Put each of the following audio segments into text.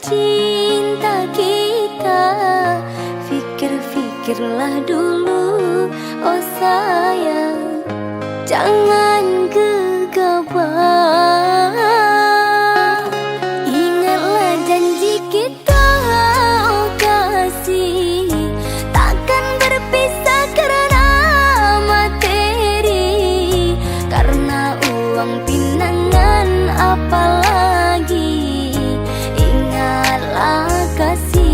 cinta kita. Pikirlah dulu, oh sayang, jangan gegabah. Ingatlah janji kita, oh kasih, takkan berpisah karena materi, karena uang pinangan apalagi. Ingatlah kasih.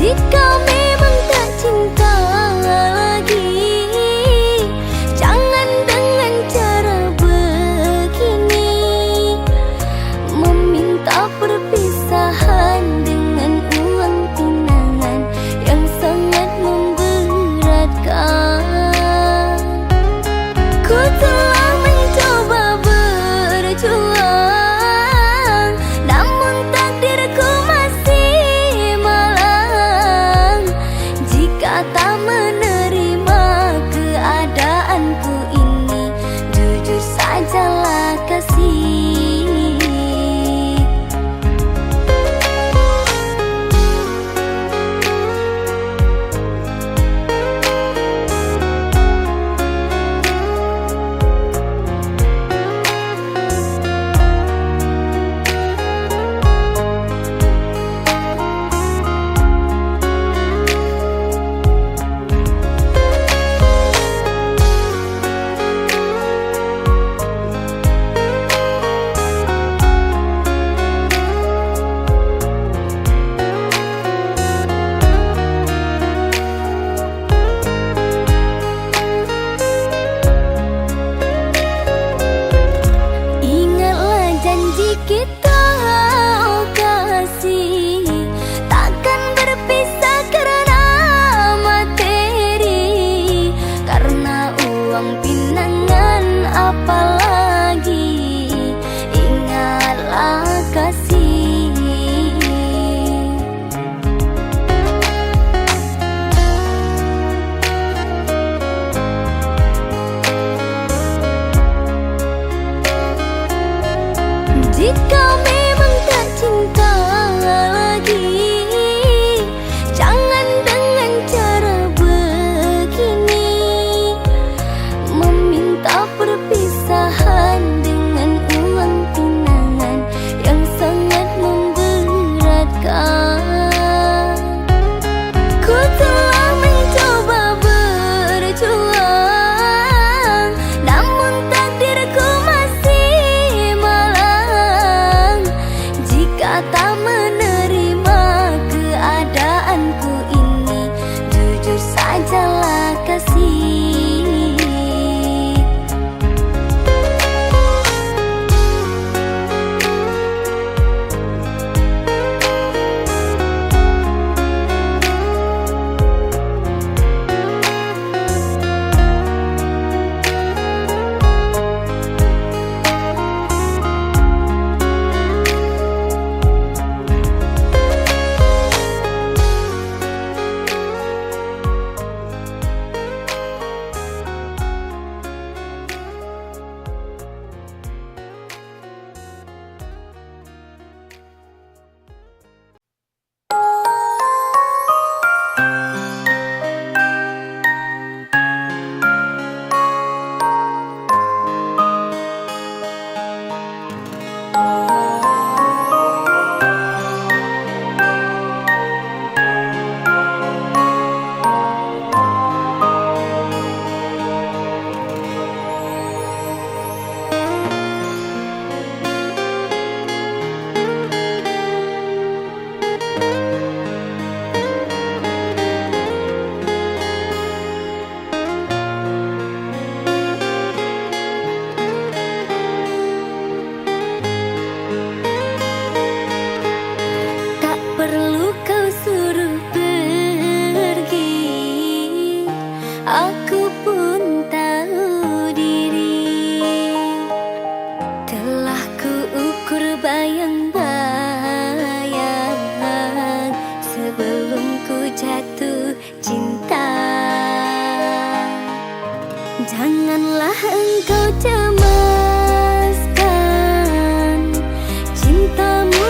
Jika memang tak cinta lagi, jangan dengan cara begini, meminta perpisahan.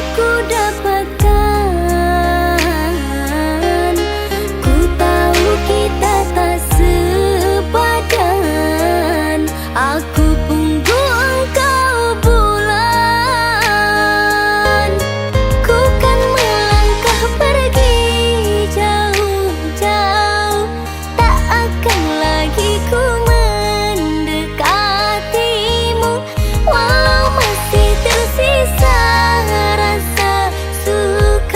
aku dapatkan. Ku tahu kita tak sepadan. Aku punggu engkau bulan. Ku kan melangkah pergi jauh-jauh. Tak akan lagi ku mendekatimu. Walau masih tersisa rasa suka.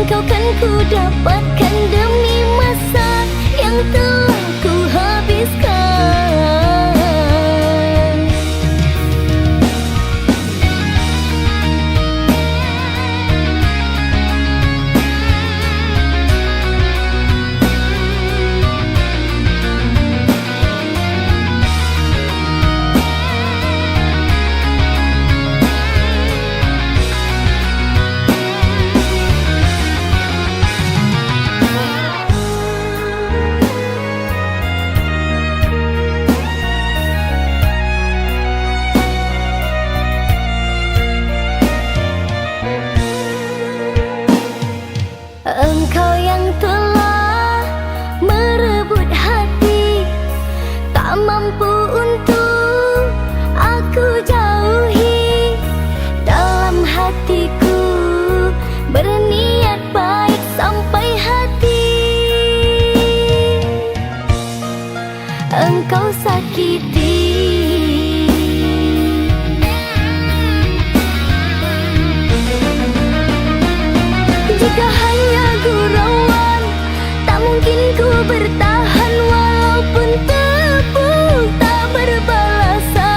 engkau kan ku dapatkan demi masa yang telah ku habiskan. Engkau yang telah merebut hati, tak mampu untuk aku jauhi. Dalam hatiku berniat baik sampai hati engkau sakiti. Jika hanya gurauan, tak mungkin ku bertahan. Walaupun tepuk tak berbalasan,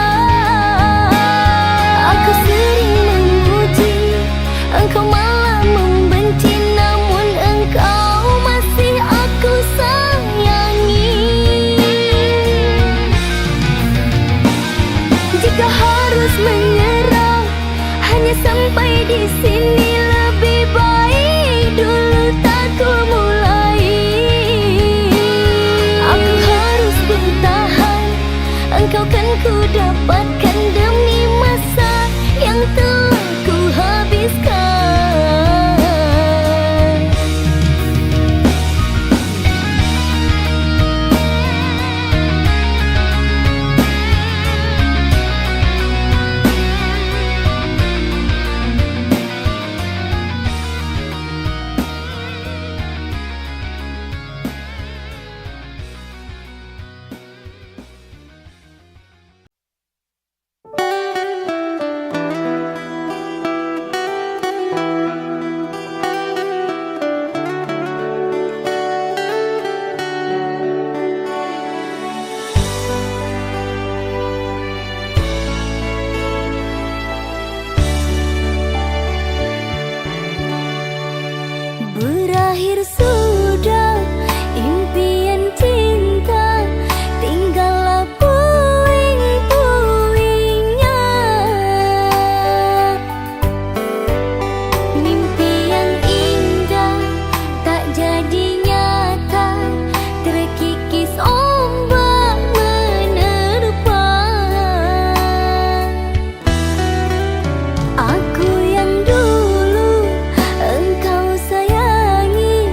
aku sering memuji, engkau malah membenci. Namun engkau masih aku sayangi. Jika harus menyerah, hanya sampai di sini. Lebih baik dulu tak ku mulai. Aku harus bertahan, engkau kan ku dapatkan demi masa yang telah ku habiskan. Berakhir sudah impian cinta, tinggallah puing-puingnya. Mimpi yang indah tak jadi nyata, terkikis ombak menerpa. Aku yang dulu engkau sayangi,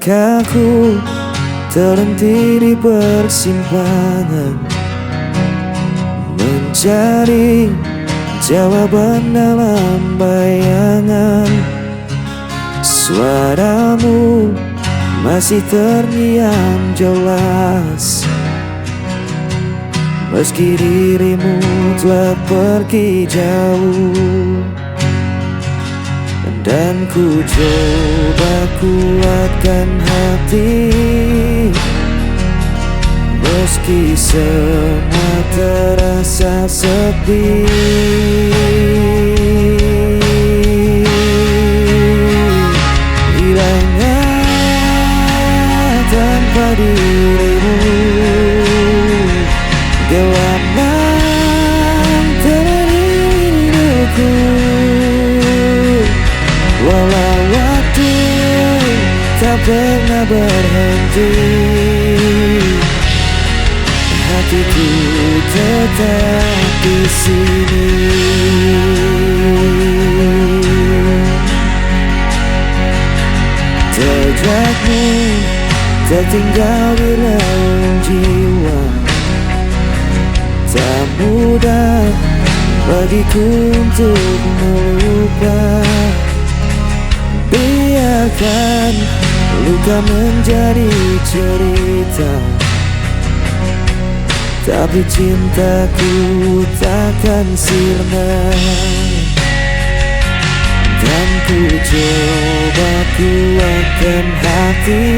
Langkahku terhenti di persimpangan, mencari jawaban dalam bayangan. Suaramu masih terngiang jelas, meski dirimu telah pergi jauh. Dan ku coba kuatkan hati, meski semua terasa sepi. Hilangnya tanpa dirimu, gelap malam temani hidupku. Walau waktu tak pernah berhenti, hatiku tetap di sini. Jejakmu tertinggal di relung jiwa, tak mudah bagiku untuk melupa. Biarkan luka menjadi cerita, tapi cintaku takkan sirna. Dan ku coba kuatkan hati,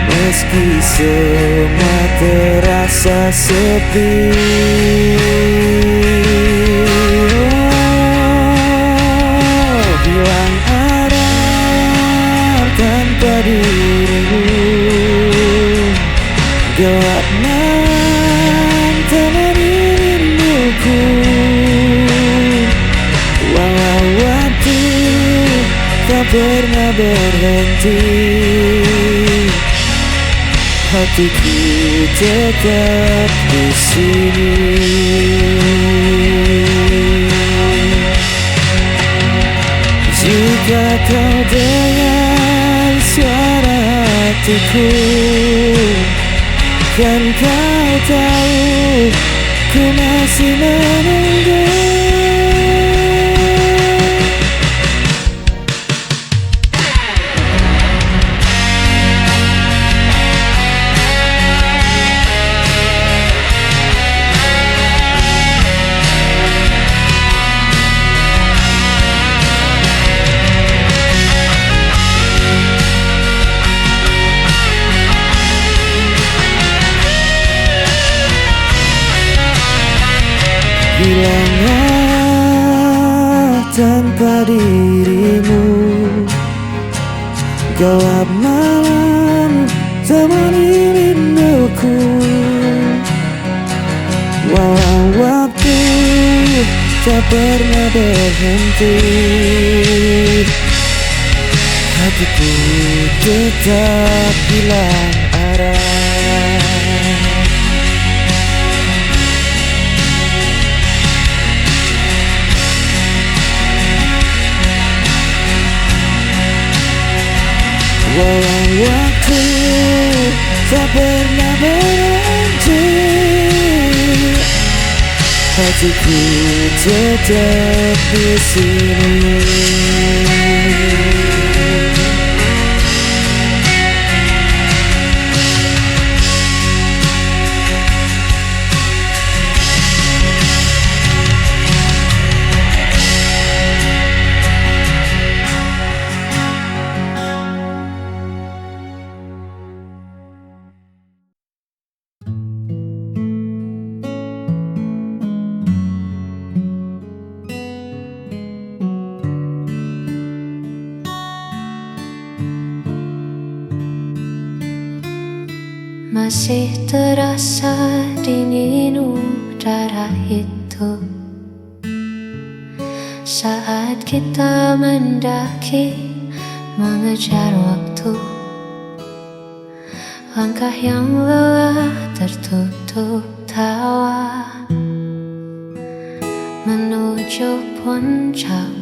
meski semua terasa sepi. Hilang arah tanpa dirimu, gelap malam temani rinduku. Walau waktu tak pernah berhenti, hatiku tetap di sini. Jika kau dengar suara hatiku, kan kau tahu ku masih menunggu. Hilangnya tanpa dirimu, gelap malam temani rinduku. Walau waktu tak pernah berhenti, hatiku tetap hilang arah. Walau waktu tak pernah berhenti, hatiku tetap di sini. Masih terasa dingin udara itu saat kita mendaki mengejar waktu. Langkah yang lelah tertutup tawa menuju puncak,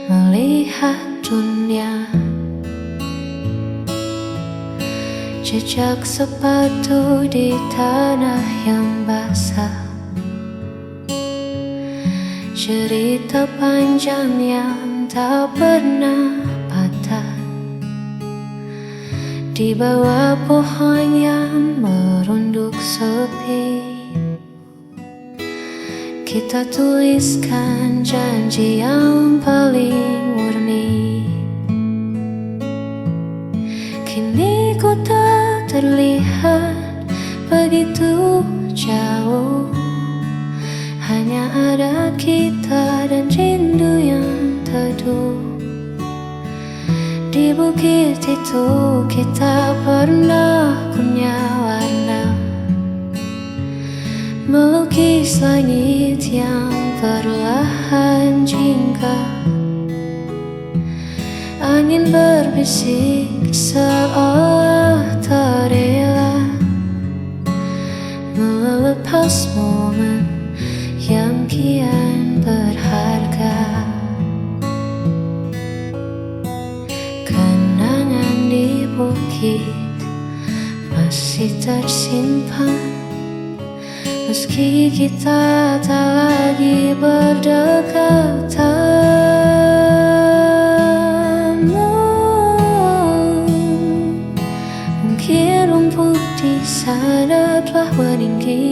melihat dunia Jejak sepatu di tanah yang basah, cerita panjang yang tak pernah patah. Di bawah pohon yang merunduk sepi, kita tuliskan janji yang paling murni. Kini ku tak terlihat begitu jauh, hanya ada kita dan rindu yang teduh. Di bukit itu kita pernah punya warna, melukis langit yang perlahan jingga. Angin berbisik seolah tak rela melepas momen yang kian berharga. Kenangan di bukit masih tersimpan, meski kita tak lagi berdekatan. Mungkin rumput di sana telah meninggi,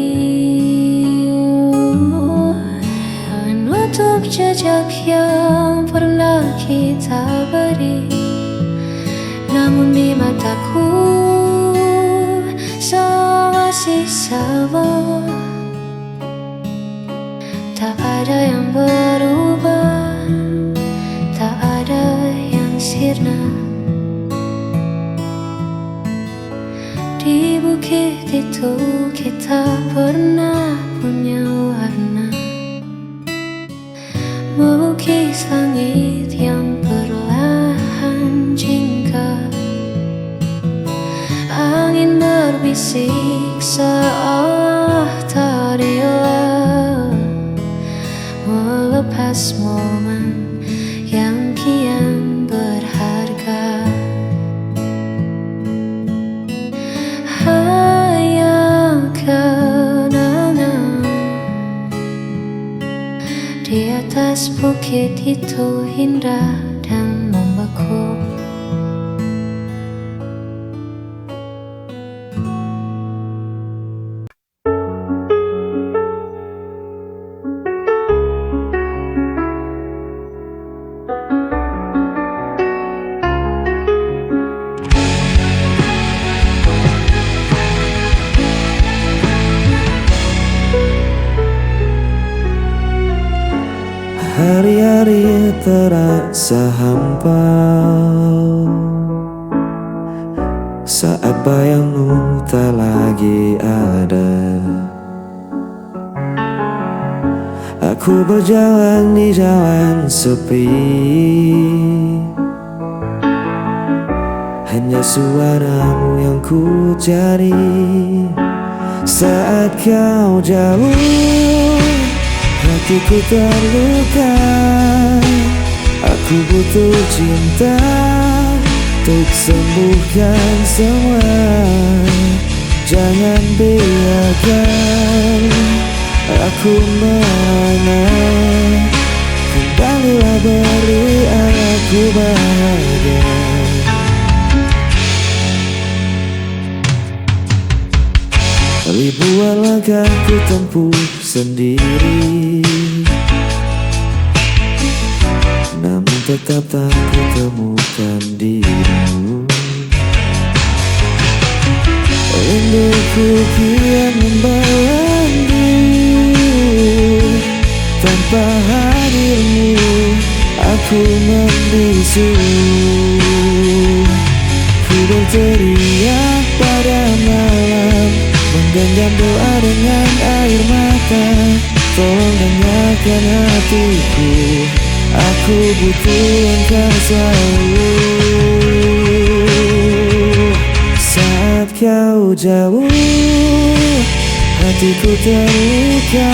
menutup jejak yang pernah kita beri. Namun di mataku semua masih sama, tak ada yang berubah, tak ada yang sirna. Di bukit itu kita pernah punya warna, melukis langit yang perlahan jingga. Angin berbisik seolah tak rela melepas momen yang kian berharga. Hanya kenangan di atas bukit itu indah dan membeku. Hari-hari terasa hampa saat bayangmu tak lagi ada. Aku berjalan di jalan sepi, hanya suaramu yang ku cari. Saat kau jauh, hatiku terluka. Aku butuh cinta untuk sembuhkan semua. Jangan biarkan aku merana. Kembalilah beri aku bahagia. Ribuan langkah ku tempuh sendiri, namun tetap tak ku temukan dirimu. Rinduku kian membawamu, tanpa hadirmu aku membisu. Ku berteriak pada malam, menggenggam doa dengan air mata. Tolong dengarkan hatiku, aku butuh engkau selalu. Saat kau jauh, hatiku terluka.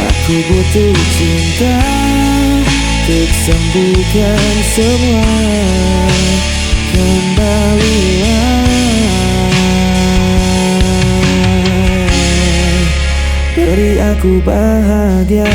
Aku butuh cinta untuk sembuhkan semua. Kembalilah beri aku bahagia.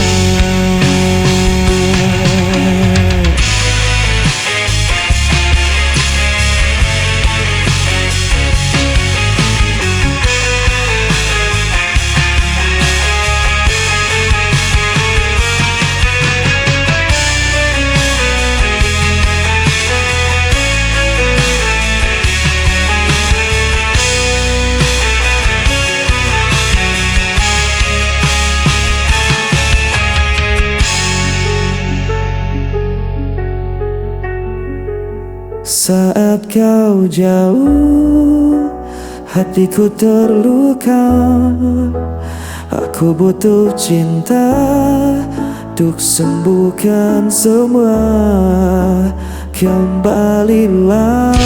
Saat kau jauh, hatiku terluka. Aku butuh cinta untuk sembuhkan semua. Kembalilah,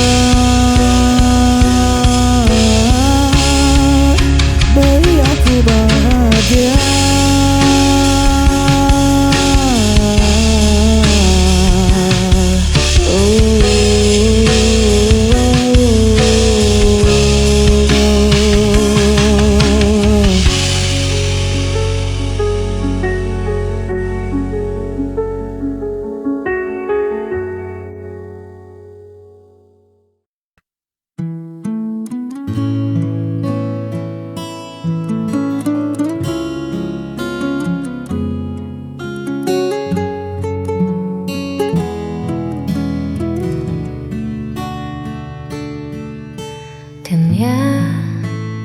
beri aku bahagia. Dunia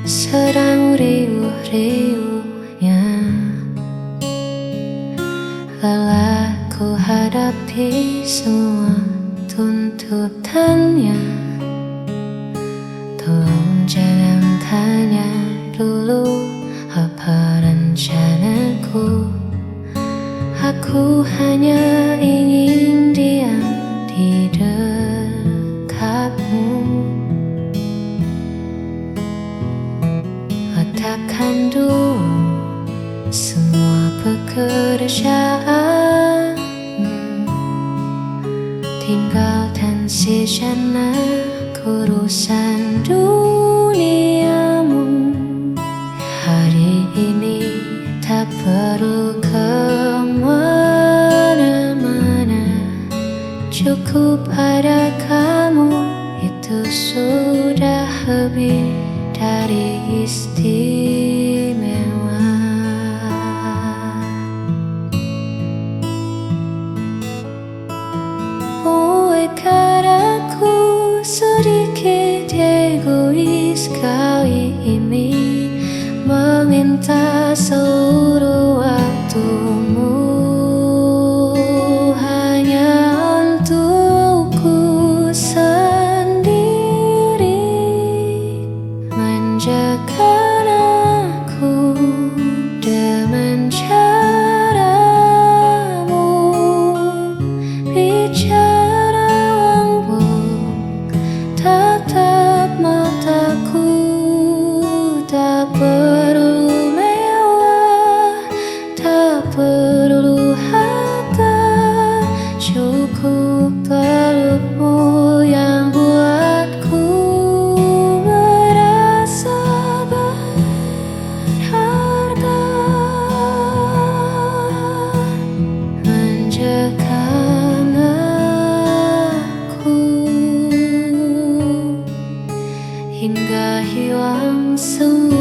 sedang riuh-riuhnya, lelah ku hadapi semua tuntutannya. Tolong jangan tanya dulu apa rencanaku. Aku hanya ingin diam di dekatmu. Letakkan dulu semua pekerjaan, tinggalkan sejenak urusan duniamu. Hari ini tak perlu kemana-mana, cukup ada kamu, itu sudah lebih dari istimewa. Buatkan aku sedikit egois kali ini, meminta seluruh waktumu hanya untukku sendiri. Manjakan aku dengan caramu, bicara lembut, tatap mataku. Tak perlu mewah, tak perlu harta, cukup pelukmu yang buatku merasa berharga. Manjakan aku hingga hilang semua